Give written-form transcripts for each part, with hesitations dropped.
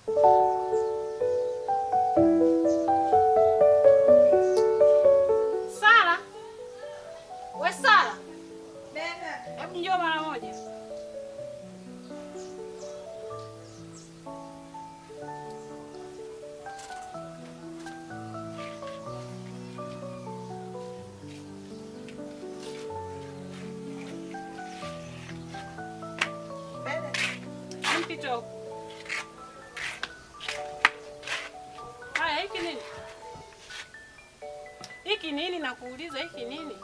Sara. We Sara. Hebu njoo mara moja. Mpito. Haya, hiki nini? Hiki nini nakuuliza, hiki nini?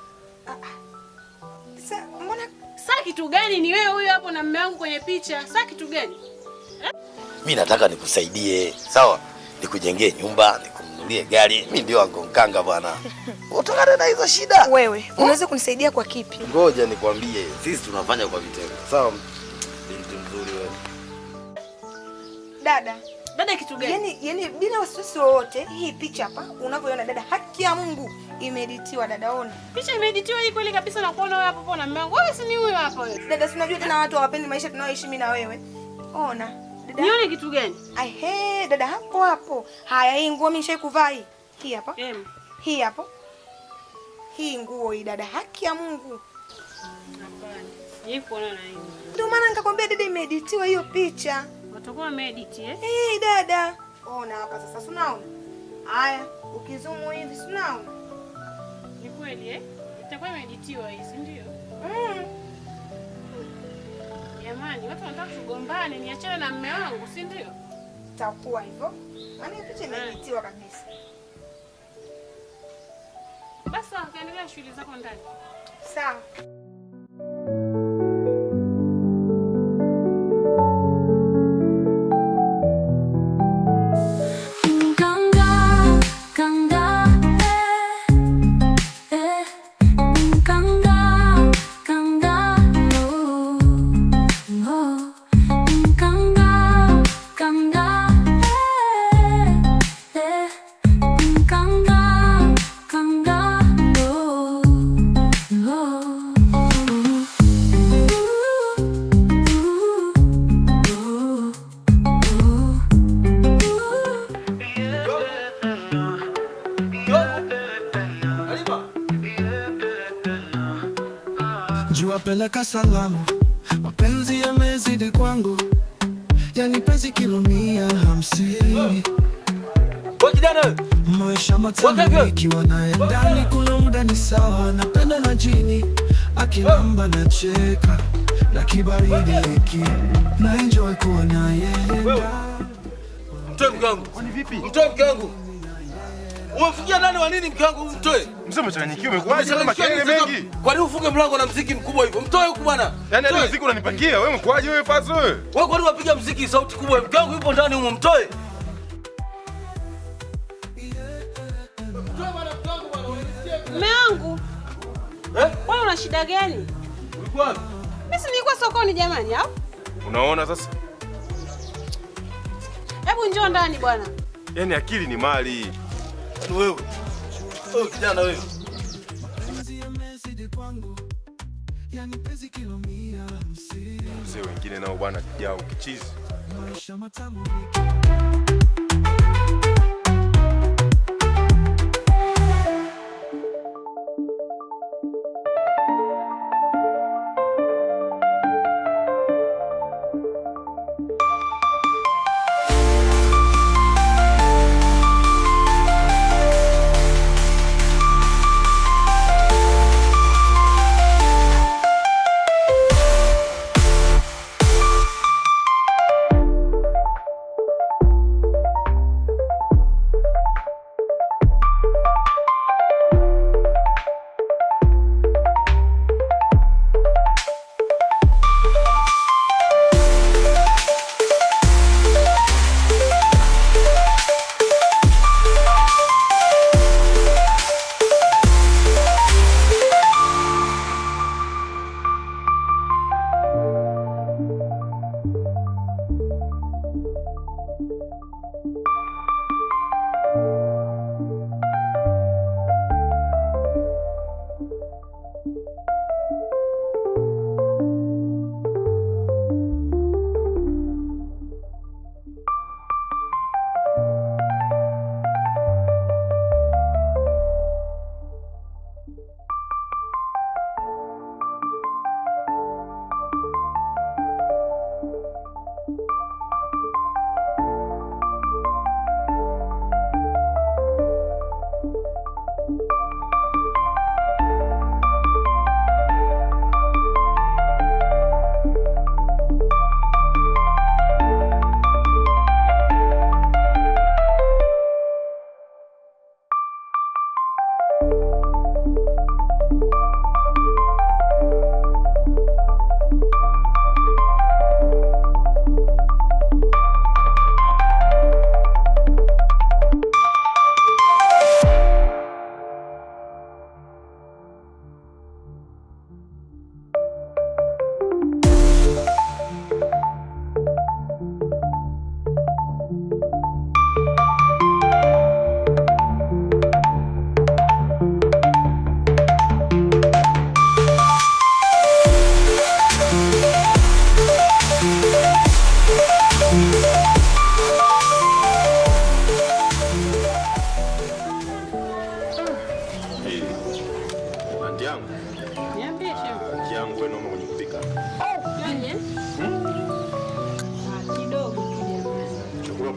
Mbona Saa kitu gani ni wewe huyo hapo na mume wangu kwenye picha? Saa kitu gani? Mimi nataka nikusaidie, sawa? Nikujengee nyumba, nikununulie gari. Mimi ndio wangu Nkanga bwana. Utokana na hizo shida. Wewe unaweza kunisaidia kwa kipi? Ngoja nikwambie, sisi tunafanya kwa vitendo. Sawa? Binti mzuri wewe. Dada. Dada kitu gani? Yaani bila wasiwasi wowote, hii picha hapa unavyoiona dada, haki ya Mungu imeeditiwa dada, ona. Picha imeeditiwa hii kweli kabisa, na kuona wewe hapo na mume wangu. Wewe si ni huyo hapo wewe. Dada, si unajua tena watu hawapendi maisha tunayoishi mimi na wewe. Ona. Dada. Nione kitu gani? Ai dada, hapo hapo. Haya, hii nguo mimi nishaikuvaa hii. Hii hapa. Hii hapo. Hii nguo hii dada, haki ya Mungu. Hapana. Kuona na hii. Ndio maana nikakwambia dada, imeeditiwa hiyo picha. Watakuwa wameedit dada. Ona hapa sasa, unaona? Haya, ukizumu hivi unaona? Ni kweli itakuwa imeeditiwa hii, si ndio? Jamani, watu wanataka kugombana, niachane na mume wangu, si ndio? Itakuwa hivyo. Maana picha imeeditiwa kabisa. Basi kaendelea shughuli zako ndani. Sawa. Peleka salamu, mapenzi yamezidi kwangu, yani penzi kilo 150. Wewe kijana, maisha matamu nikiwa naye ndani, kuna muda ni sawa, napenda na jini akilamba na cheka na kibaridi hiki na enjoy kuwa naye. Mtoe mke wangu. Kwani vipi? Mtoe mke wangu. Umefikia nani wa nini mke wangu mtoe? Mzee umechanganyikiwa, umekuaje kama kelele mengi? Kwa nini ufunge mlango na muziki mkubwa hivyo? Mtoe huko bwana. Yaani hadi muziki unanipangia, wewe umekuaje wewe Fazo wewe? Wewe kwa nini unapiga muziki sauti kubwa? Mke wangu yupo ndani huko, mtoe. Mtoe bwana mke wangu bwana, unisikie? Mume wangu. Wewe una shida gani? Ulikuwa wapi? Mimi si nilikuwa sokoni jamani, au? Unaona sasa? Hebu njoo ndani bwana. Yaani akili ni mali. Wewe kijana wewe. Mzee wengine nao bwana kijao kichizi.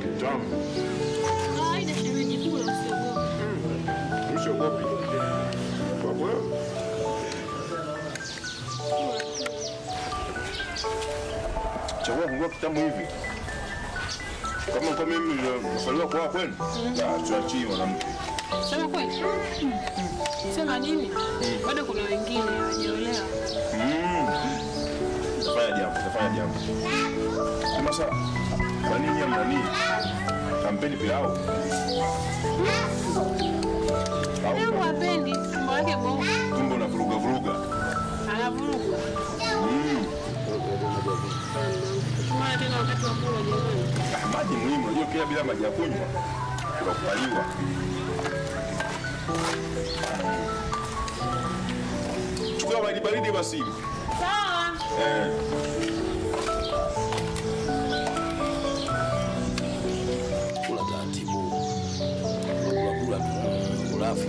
kitamu. Kawaida shemeji, kula usiogope. Usiogopi. Kwa kweli. Chakula kingekuwa kitamu hivi. Kama kwa mimi nafaliwa kwa kweli. Tuachie mwanamke. Sema kweli? Sema nini? Bado kuna wengine hawajaolewa. Tafanya jambo. Kama sasa, kwa nini hamni? Hampendi pilau? Pilau hapendi, tumbo lake bovu. Tumbo na vuruga. Anavuruga. Mbona tena wakati wa kula jamani? Maji muhimu, unajua kila bila maji ya kunywa tunakupaliwa. Chukua maji baridi basi. Sawa. Kula taratibu. Kula ulafi.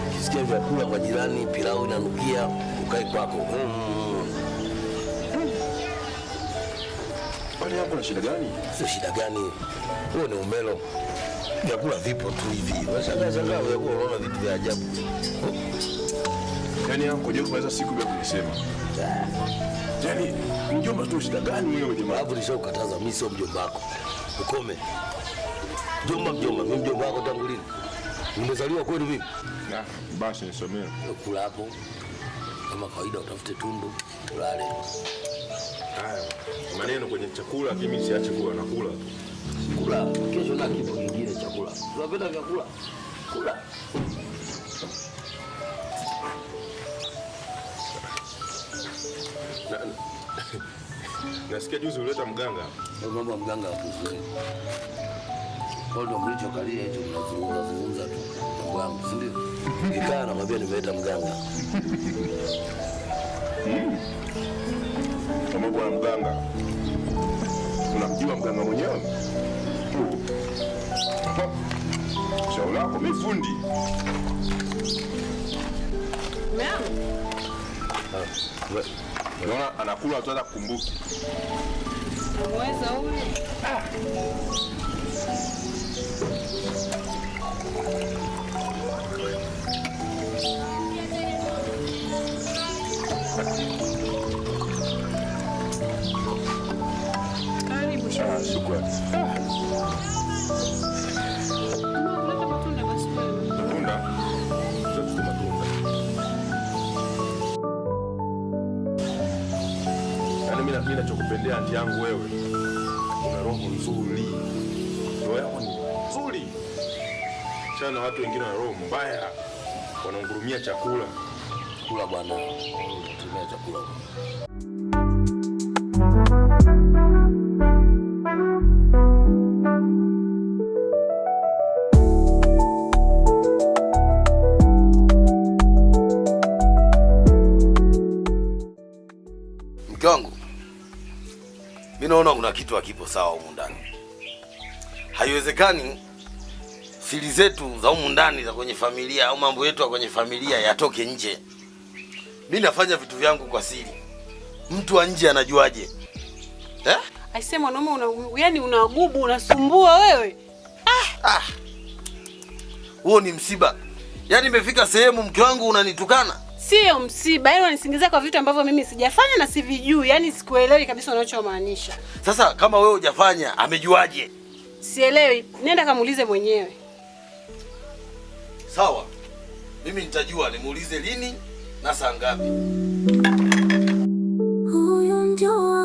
Ukisikia vyakula kwa jirani, pilau inanukia, ukae kwako. Kwani hapo na shida gani? Sio shida gani? Huo ni umelo. Vyakula vipo tu hivi. Washangaza wewe unaona vitu vya ajabu. Yaani hapo je, kumaliza siku bila kunisema. Yaani mjomba tu shida gani wewe jamaa? Hapo nishakukataza, mimi sio mjomba wako. Ukome. Mjomba, mimi mjomba wako tangu lini? Nimezaliwa kweli mimi? Na basi nisomee. Kula hapo. Kama kawaida utafute tundu, ulale. Haya, maneno kwenye chakula mimi siache kula, nakula tu. Kula, kesho na kitu kingine chakula. Unapenda vyakula? Kula. Nasikia juzi uleta mganga. Mambo ya mganga hakuzoea. Kwa ndio mlichokalia hicho mnazungumza tu. Mambo yangu, si ndio? Nikaa na mwambia nimeleta mganga. Kama bwana mganga. Unamjua mganga mwenyewe? Shauri lako mimi fundi. Unaona anakula tu hata kukumbuka. Mweza huyu. Karibu sana. Shukrani. Unaleta matunda basi wewe. Matunda. Tutachukua matunda. Yaani mimi ninachokupendea anti yangu wewe. Una roho nzuri. Roho yako ni nzuri. Sana watu wengine wana roho mbaya. Wanaungurumia chakula. Kula bwana. Tumia chakula. Mke wangu, mimi naona kuna kitu hakipo sawa humu ndani. Haiwezekani siri zetu za humu ndani za kwenye familia au mambo yetu ya kwenye familia yatoke nje. Mimi nafanya vitu vyangu kwa siri. Mtu wa nje anajuaje? Aisee mwanaume yaani unagubu unasumbua wewe. Huo ni msiba. Yaani imefika sehemu mke wangu unanitukana. Sio msiba, yaani unanisingizia kwa vitu ambavyo mimi sijafanya na sivijui. Yaani sikuelewi kabisa unachomaanisha. Sasa kama wewe hujafanya, amejuaje? Sielewi. Nenda kamuulize mwenyewe. Sawa. Mimi nitajua nimuulize lini na saa ngapi. Huyu ndio